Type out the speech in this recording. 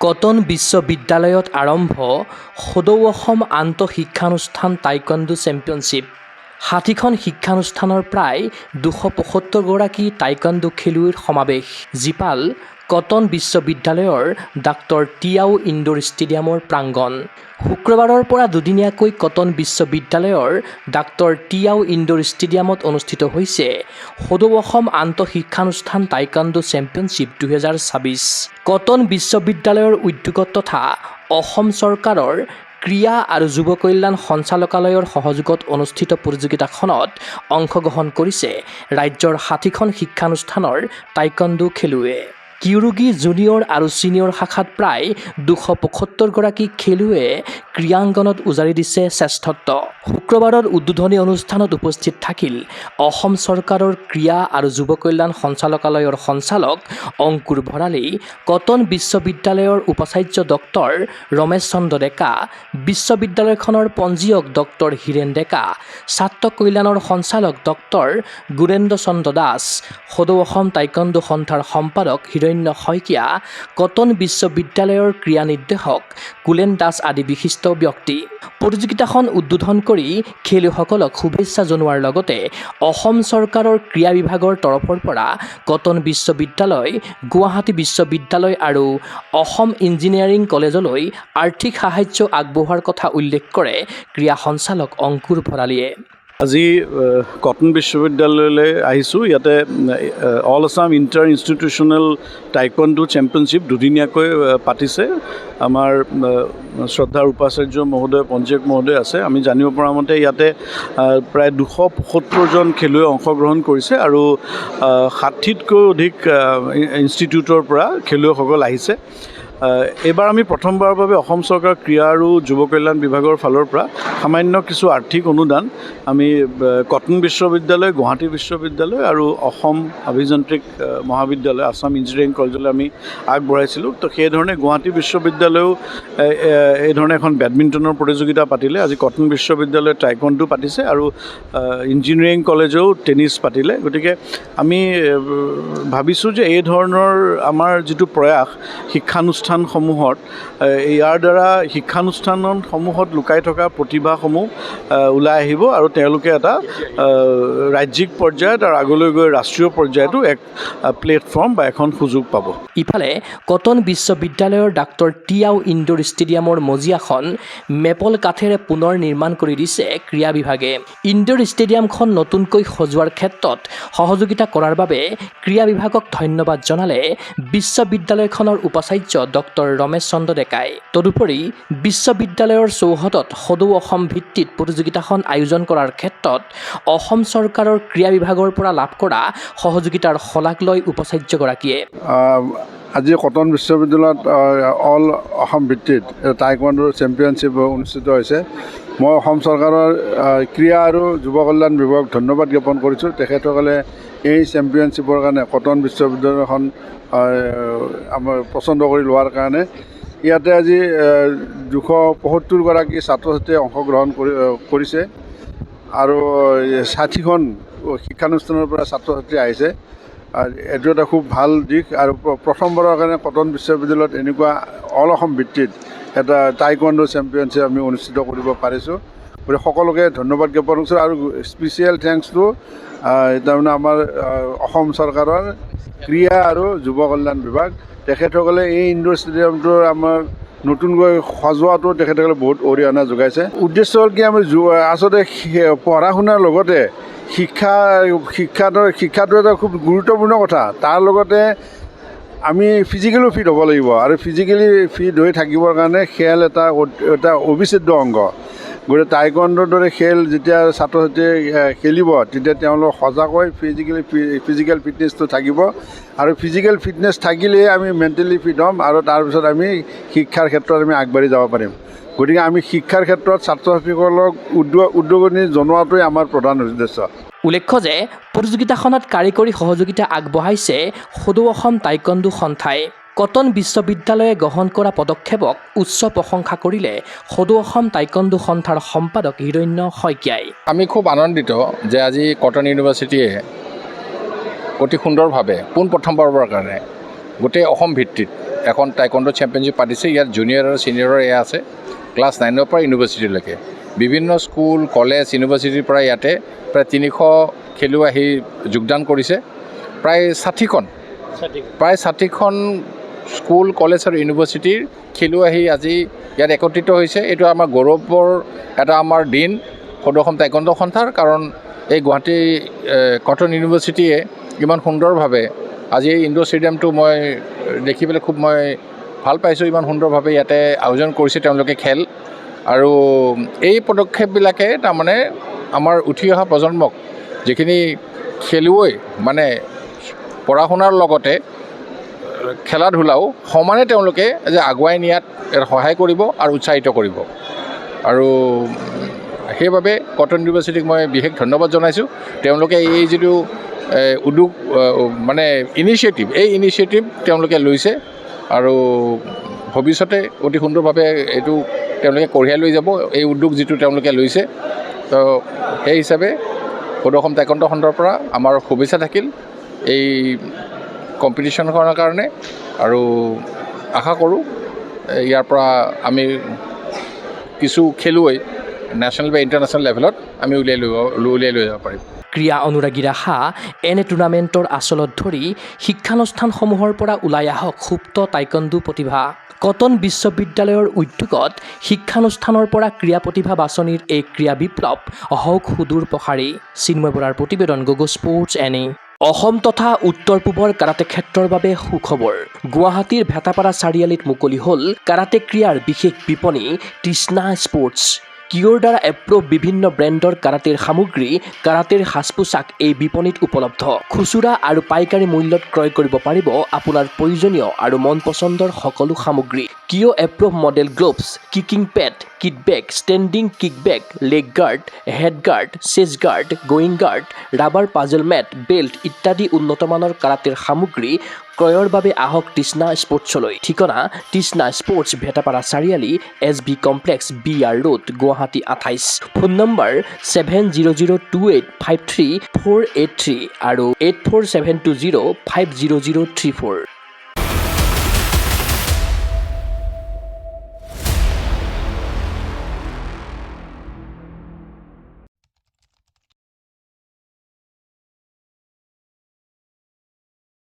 Cotton বিশ্ববিদ্যালয়ত আৰম্ভ সদৌ অসম আন্তঃশিক্ষানুষ্ঠান টাইকোৱাণ্ডো চেম্পিয়নশ্বিপ। ৬০খন শিক্ষানুষ্ঠানৰ প্ৰায় ২৭৫গৰাকী টাইকোৱাণ্ডো খেলুৱৈৰ সমাৱেশ। জীপাল কটন বিশ্ববিদ্যালয়ৰ ডাক্তৰ টিয়াও ইনডোৰ ষ্টেডিয়ামৰ প্ৰাংগণ। শুক্ৰবাৰৰ পৰা দুদিনীয়াকৈ কটন বিশ্ববিদ্যালয়ৰ ডাক্তৰ টিয়াও ইনডোৰ ষ্টেডিয়ামত অনুষ্ঠিত হৈছে সদৌ অসম আন্তঃশিক্ষানুষ্ঠান টাইকোৱাণ্ডো চেম্পিয়নশ্বিপ ২০২৬। কটন বিশ্ববিদ্যালয়ৰ উদ্যোগত তথা অসম চৰকাৰৰ ক্ৰীড়া আৰু যুৱ কল্যাণ সঞ্চালকালয়ৰ সহযোগত অনুষ্ঠিত প্ৰতিযোগিতাখনত অংশগ্ৰহণ কৰিছে ৰাজ্যৰ ৬০খন শিক্ষানুষ্ঠানৰ টাইকোৱাণ্ডো খেলুৱৈয়ে। কিউৰুগী জুনিয়ৰ আৰু ছিনিয়ৰ শাখাত প্ৰায় ২৭৫গৰাকী খেলুৱৈয়ে ক্ৰীড়াংগনত উজাৰি দিছে শ্ৰেষ্ঠত্ব। শুক্ৰবাৰৰ উদ্বোধনী অনুষ্ঠানত উপস্থিত থাকিল অসম চৰকাৰৰ ক্ৰীড়া আৰু যুৱ কল্যাণ সঞ্চালকালয়ৰ সঞ্চালক অংকুৰ ভৰালী, কটন বিশ্ববিদ্যালয়ৰ উপাচাৰ্য ডক্টৰ ৰমেশ চন্দ্ৰ ডেকা, বিশ্ববিদ্যালয়খনৰ পঞ্জীয়ক ডক্টৰ হীৰেন ডেকা, ছাত্ৰ কল্যাণৰ সঞ্চালক ডক্টৰ গুণেন্দ্ৰ চন্দ্ৰ দাস, সদৌ অসম টাইকোৱাণ্ডো সন্থাৰ সম্পাদক হিৰণ্য শইকীয়া, কটন বিশ্ববিদ্যালয়ৰ ক্ৰীড়া নিৰ্দেশক কুলেন দাস আদি বিশিষ্ট ব্যক্তি। প্ৰতিযোগিতাখন উদ্বোধন কৰি খেলুৱৈসকলক শুভেচ্ছা জনোৱাৰ লগতে অসম চৰকাৰৰ ক্ৰীড়া বিভাগৰ তৰফৰ পৰা কটন বিশ্ববিদ্যালয়, গুৱাহাটী বিশ্ববিদ্যালয় আৰু অসম ইঞ্জিনিয়াৰিং কলেজলৈ আৰ্থিক সাহায্য আগবঢ়োৱাৰ কথা উল্লেখ কৰে ক্ৰীড়া সঞ্চালক অংকুৰ ভৰালীয়ে। আজি কটন বিশ্ববিদ্যালয়লৈ আহিছোঁ। ইয়াতে all Assam inter institutional taekwondo championship দুদিনীয়াকৈ পাতিছে। আমাৰ শ্ৰদ্ধাৰ উপাচাৰ্য মহোদয়, পঞ্জীয়ক মহোদয় আছে। আমি জানিব পৰা মতে ইয়াতে প্ৰায় ২৭৫জন খেলুৱৈ অংশগ্ৰহণ কৰিছে আৰু ৬০তকৈ অধিক ইনষ্টিটিউটৰ পৰা খেলুৱৈসকল আহিছে। এইবাৰ আমি প্ৰথমবাৰৰ বাবে অসম চৰকাৰৰ ক্ৰীড়া আৰু যুৱ কল্যাণ বিভাগৰ ফালৰ পৰা সামান্য কিছু আৰ্থিক অনুদান আমি কটন বিশ্ববিদ্যালয়, গুৱাহাটী বিশ্ববিদ্যালয় আৰু অসম অভিযান্ত্ৰিক মহাবিদ্যালয়, আছাম ইঞ্জিনিয়াৰিং কলেজলৈ আমি আগবঢ়াইছিলোঁ। তো সেইধৰণে গুৱাহাটী বিশ্ববিদ্যালয়েও এই ধৰণে এখন বেডমিণ্টনৰ প্ৰতিযোগিতা পাতিলে। আজি কটন বিশ্ববিদ্যালয়ে টাইকোৱাণ্ডো পাতিছে আৰু ইঞ্জিনিয়াৰিং কলেজেও টেনিছ পাতিলে। গতিকে আমি ভাবিছোঁ যে এই ধৰণৰ আমাৰ যিটো প্ৰয়াস শিক্ষানুষ্ঠানসমূহত, ইয়াৰ দ্বাৰা শিক্ষানুষ্ঠানসমূহত লুকাই থকা প্ৰতিভাসমূহ ওলাই আহিব আৰু তেওঁলোকে এটা ৰাজ্যিক পৰ্যায়ত আৰু আগলৈ গৈ ৰাষ্ট্ৰীয় পৰ্যায়তো এক প্লেটফৰ্ম বা এখন সুযোগ পাব। ইফালে কটন বিশ্ববিদ্যালয়ৰ ডাক্তৰ টিয়াও ইনডোৰ ষ্টেডিয়ামৰ মজিয়াখন মেপল কাঠেৰে পুনৰ নিৰ্মাণ কৰি দিছে ক্ৰীড়া বিভাগে। ইনডোৰ ষ্টেডিয়ামখন নতুনকৈ সজোৱাৰ ক্ষেত্ৰত সহযোগিতা কৰাৰ বাবে ক্ৰীড়া বিভাগক ধন্যবাদ জনালে বিশ্ববিদ্যালয়খনৰ উপাচাৰ্য ডক্টৰ ৰমেশ চন্দ্ৰ ডেকাই। তদুপৰি বিশ্ববিদ্যালয়ৰ চৌহদত সদৌ অসম ভিত্তিত প্ৰতিযোগিতাখন আয়োজন কৰাৰ ক্ষেত্ৰত অসম চৰকাৰৰ ক্ৰীড়া বিভাগৰ পৰা লাভ কৰা সহযোগিতাৰ শলাগ লয় উপাচাৰ্যগৰাকীয়ে। আজি কটন বিশ্ববিদ্যালয়ত অল অসম ভিত্তিত টাইকোৱাণ্ডো চেম্পিয়নশ্বিপ অনুষ্ঠিত হৈছে। মই অসম চৰকাৰৰ ক্ৰীড়া আৰু যুৱ কল্যাণ বিভাগক ধন্যবাদ জ্ঞাপন কৰিছোঁ। তেখেতসকলে এই চেম্পিয়নশ্বিপৰ কাৰণে কটন বিশ্ববিদ্যালয়খন আমাৰ পচন্দ কৰি লোৱাৰ কাৰণে। ইয়াতে আজি ২৭৫গৰাকী ছাত্ৰ ছাত্ৰীয়ে অংশগ্ৰহণ কৰিছে আৰু ৬০খন শিক্ষানুষ্ঠানৰ পৰা ছাত্ৰ ছাত্ৰী আহিছে। এইটো এটা খুব ভাল দিশ আৰু প্ৰথমবাৰৰ কাৰণে কটন বিশ্ববিদ্যালয়ত এনেকুৱা অল অসম ভিত্তিত এটা টাইকোৱাণ্ডো চেম্পিয়নশ্বিপ আমি অনুষ্ঠিত কৰিব পাৰিছোঁ। গতিকে সকলোকে ধন্যবাদ জ্ঞাপন কৰিছোঁ আৰু স্পেচিয়েল থেংকছটো তাৰমানে আমাৰ অসম চৰকাৰৰ ক্ৰীড়া আৰু যুৱ কল্যাণ বিভাগ। তেখেতসকলে এই ইনডোৰ ষ্টেডিয়ামটোৰ আমাৰ নতুনকৈ সজোৱাটো তেখেতসকলে বহুত অৰিহণা যোগাইছে। উদ্দেশ্য হ'ল কি, আমি আচলতে পঢ়া শুনাৰ লগতে শিক্ষাটো এটা খুব গুৰুত্বপূৰ্ণ কথা। তাৰ লগতে আমি ফিজিকেলিও ফিট হ'ব লাগিব আৰু ফিজিকেলি ফিট হৈ থাকিবৰ কাৰণে খেল এটা অবিচ্ছেদ্য অংগ। গতিকে টাইকোৱাণ্ডোৰ দৰে খেল যেতিয়া ছাত্ৰ ছাত্ৰীয়ে খেলিব তেতিয়া তেওঁলোক সজাগকৈ ফিজিকেল ফিটনেছটো থাকিব আৰু ফিজিকেল ফিটনেছ থাকিলেহে আমি মেণ্টেলি ফিট হ'ম আৰু তাৰপিছত আমি শিক্ষাৰ ক্ষেত্ৰত আমি আগবাঢ়ি যাব পাৰিম। গতিকে আমি শিক্ষাৰ ক্ষেত্ৰত ছাত্ৰ ছাত্ৰীসকলক উদ্যোগনি জনোৱাটোৱে আমাৰ প্ৰধান উদ্দেশ্য। উল্লেখ্য যে প্ৰতিযোগিতাখনত কাৰিকৰী সহযোগিতা আগবঢ়াইছে সদৌ অসম টাইকোৱাণ্ডো সন্থাই। কটন বিশ্ববিদ্যালয়ে গ্ৰহণ কৰা পদক্ষেপক উচ্চ প্ৰশংসা কৰিলে সদৌ অসম টাইকোৱাণ্ডো সন্থাৰ সম্পাদক হিৰণ্য শইকীয়াই। আমি খুব আনন্দিত যে আজি কটন ইউনিভাৰ্চিটিয়ে অতি সুন্দৰভাৱে পোনপ্ৰথমবাৰৰ কাৰণে গোটেই অসম ভিত্তিত এখন টাইকোৱাণ্ডো চেম্পিয়নশ্বিপ পাতিছে। ইয়াত জুনিয়ৰ আৰু ছিনিয়ৰৰ এয়া আছে, ক্লাছ 9ৰ পৰা ইউনিভাৰ্চিটিলৈকে বিভিন্ন স্কুল কলেজ ইউনিভাৰ্চিটিৰ পৰা ইয়াতে প্ৰায় 300 খেলুৱৈ আহি যোগদান কৰিছে। প্ৰায় 60খন স্কুল কলেজ আৰু ইউনিভাৰ্চিটিৰ খেলুৱৈ আহি আজি ইয়াত একত্ৰিত হৈছে। এইটো আমাৰ গৌৰৱৰ এটা আমাৰ দিন সদৌ অসম টাইকোৱাণ্ডো সন্থাৰ, কাৰণ এই গুৱাহাটী কটন ইউনিভাৰ্চিটিয়ে ইমান সুন্দৰভাৱে আজি এই ইনডোৰ ষ্টেডিয়ামটো মই দেখি পেলাই খুব মই ভাল পাইছোঁ। ইমান সুন্দৰভাৱে ইয়াতে আয়োজন কৰিছে তেওঁলোকে খেল, আৰু এই পদক্ষেপবিলাকে তাৰমানে আমাৰ উঠি অহা প্ৰজন্মক যিখিনি খেলুৱৈ মানে পঢ়া শুনাৰ লগতে খেলা ধূলাও সমানে তেওঁলোকে যে আগুৱাই নিয়াত সহায় কৰিব আৰু উৎসাহিত কৰিব। আৰু সেইবাবে কটন ইউনিভাৰ্চিটিক মই বিশেষ ধন্যবাদ জনাইছোঁ। তেওঁলোকে এই যিটো উদ্যোগ মানে ইনিচিয়েটিভ, এই ইনিচিয়েটিভ তেওঁলোকে লৈছে আৰু ভৱিষ্যতে অতি সুন্দৰভাৱে এইটো তেওঁলোকে কঢ়িয়াই লৈ যাব, এই উদ্যোগ যিটো তেওঁলোকে লৈছে। তো সেই হিচাপে সদৌ অসম টাইকোৱাণ্ডো সন্থাৰ পৰা আমাৰ শুভেচ্ছা থাকিল এই কম্পিটিশ্যনখনৰ কাৰণে, আৰু আশা কৰোঁ ইয়াৰ পৰা আমি কিছু খেলুৱৈ নেশ্যনেল বা ইণ্টাৰনেশ্যনেল লেভেলত আমি উলিয়াই লৈ যাব পাৰিম। ক্ৰীড়া অনুৰাগীৰ আশা এনে টুৰ্ণামেণ্টৰ আচলত ধৰি শিক্ষানুষ্ঠানসমূহৰ পৰা ওলাই আহক সুপ্ত টাইকোৱাণ্ডো প্ৰতিভা। কটন বিশ্ববিদ্যালয়ৰ উদ্যোগত শিক্ষানুষ্ঠানৰ পৰা ক্ৰীড়া প্ৰতিভা বাছনিৰ এই ক্ৰীড়া বিপ্লৱ হওক সুদূৰ প্ৰসাৰী। চিন্ময় বৰাৰ প্ৰতিবেদন, গগো স্পৰ্টছ এনে। অসম তথা উত্তৰ পূবৰ কাৰাটে ক্ষেত্ৰৰ বাবে সুখবৰ। গুৱাহাটীৰ ভেটাপাৰা চাৰিআলিত মুকলি হ'ল কাৰাটে ক্ৰীড়াৰ বিশেষ বিপণী তৃষ্ণা স্পৰ্টছ। কিয়ৰ দ্বাৰা এপ্ৰুভ বিভিন্ন ব্ৰেণ্ডৰ কাৰাটেৰ সামগ্ৰী, কাৰাটেৰ সাজ পোছাক এই বিপণীত উপলব্ধ। খুচুৰা আৰু পাইকাৰী মূল্যত ক্ৰয় কৰিব পাৰিব আপোনাৰ প্ৰয়োজনীয় আৰু মন পচন্দৰ সকলো সামগ্ৰী। কিয় approve model gloves, kicking pad, kit bag, standing kick bag, leg guard, head guard, chest guard, groin guard, rubber puzzle mat, belt ইত্যাদি উন্নতমানৰ কাৰাটেৰ সামগ্ৰী ক্ৰয়ৰ বাবে আহক তৃষ্ণা স্পৰ্টছলৈ। ঠিকনা তৃষ্ণা স্পৰ্টছ, ভেটাপাৰা চাৰিআলি, SB complex, BR road, Guwahati 28। Phone number 7002853483 আৰু 84720500034।